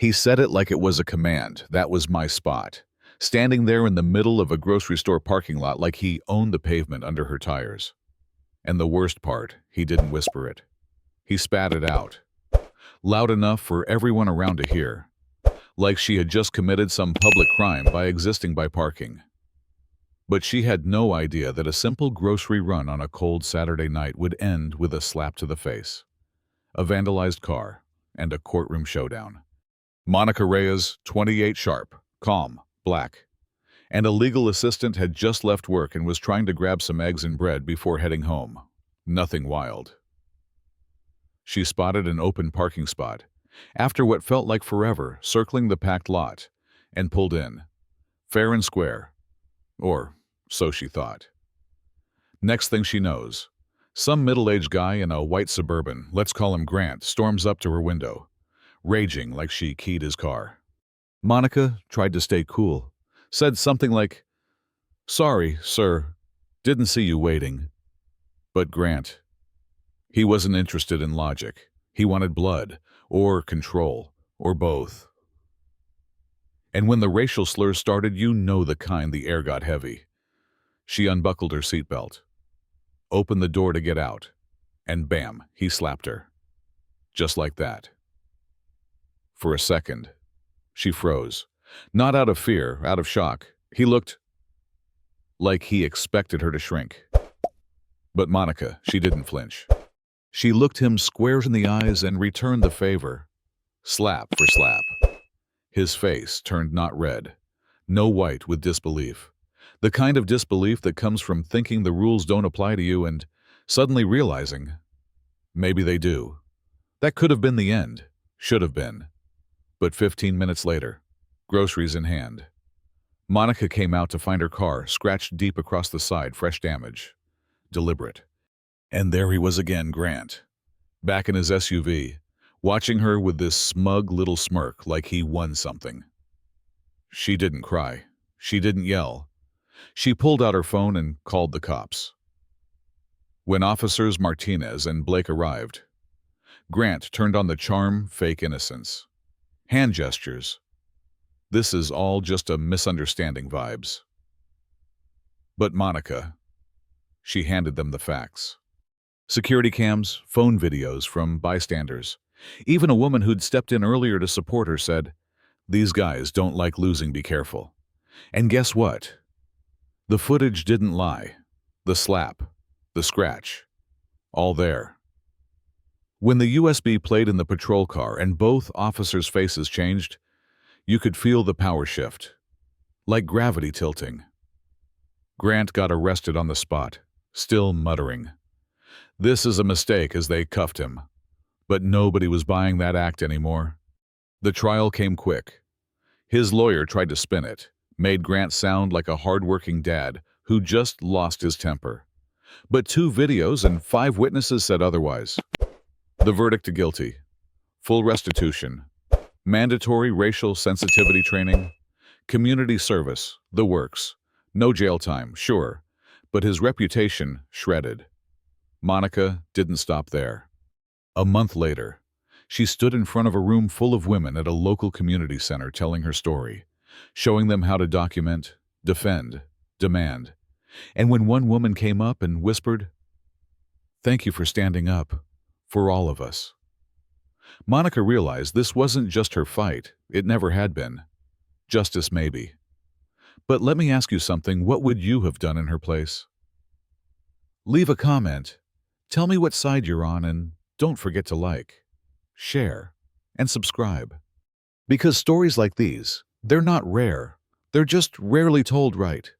He said it like it was a command. That was my spot. Standing there in the middle of a grocery store parking lot like he owned the pavement under her tires. And the worst part, he didn't whisper it. He spat it out, loud enough for everyone around to hear, like she had just committed some public crime by existing by parking. But she had no idea that a simple grocery run on a cold Saturday night would end with a slap to the face, a vandalized car, and a courtroom showdown. Monica Reyes, 28 sharp, calm, black, and a legal assistant had just left work and was trying to grab some eggs and bread before heading home. Nothing wild. She spotted an open parking spot, after what felt like forever, circling the packed lot, and pulled in. Fair and square. Or so she thought. Next thing she knows, some middle-aged guy in a white Suburban, let's call him Grant, storms up to her window, raging like she keyed his car. Monica tried to stay cool, said something like, "Sorry, sir, didn't see you waiting." But Grant, he wasn't interested in logic. He wanted blood, or control, or both. And when the racial slurs started, you know the kind, the air got heavy. She unbuckled her seatbelt, opened the door to get out, and bam, he slapped her. Just like that. For a second, she froze. Not out of fear, out of shock. He looked like he expected her to shrink. But Monica, she didn't flinch. She looked him square in the eyes and returned the favor. Slap for slap. His face turned not red, no white with disbelief. The kind of disbelief that comes from thinking the rules don't apply to you and suddenly realizing maybe they do. That could have been the end. Should have been. But 15 minutes later, groceries in hand, Monica came out to find her car scratched deep across the side, fresh damage. Deliberate. And there he was again, Grant, back in his SUV, watching her with this smug little smirk like he won something. She didn't cry. She didn't yell. She pulled out her phone and called the cops. When officers Martinez and Blake arrived, Grant turned on the charm, fake innocence. Hand gestures. This is all just a misunderstanding vibes. But Monica, she handed them the facts. Security cams, phone videos from bystanders. Even a woman who'd stepped in earlier to support her said, "These guys don't like losing, be careful." And guess what? The footage didn't lie. The slap, the scratch, all there. When the USB played in the patrol car and both officers' faces changed, you could feel the power shift, like gravity tilting. Grant got arrested on the spot, still muttering, "This is a mistake," as they cuffed him. But nobody was buying that act anymore. The trial came quick. His lawyer tried to spin it, made Grant sound like a hard-working dad who just lost his temper. But 2 videos and 5 witnesses said otherwise. The verdict: guilty. Full restitution. Mandatory racial sensitivity training. Community service. The works. No jail time, sure, but his reputation shredded. Monica didn't stop there. A month later, she stood in front of a room full of women at a local community center telling her story, showing them how to document, defend, demand. And when one woman came up and whispered, "Thank you for standing up, for all of us," Monica realized this wasn't just her fight. It never had been. Justice, maybe. But let me ask you something. What would you have done in her place? Leave a comment. Tell me what side you're on, and don't forget to like, share, and subscribe. Because stories like these, they're not rare. They're just rarely told right.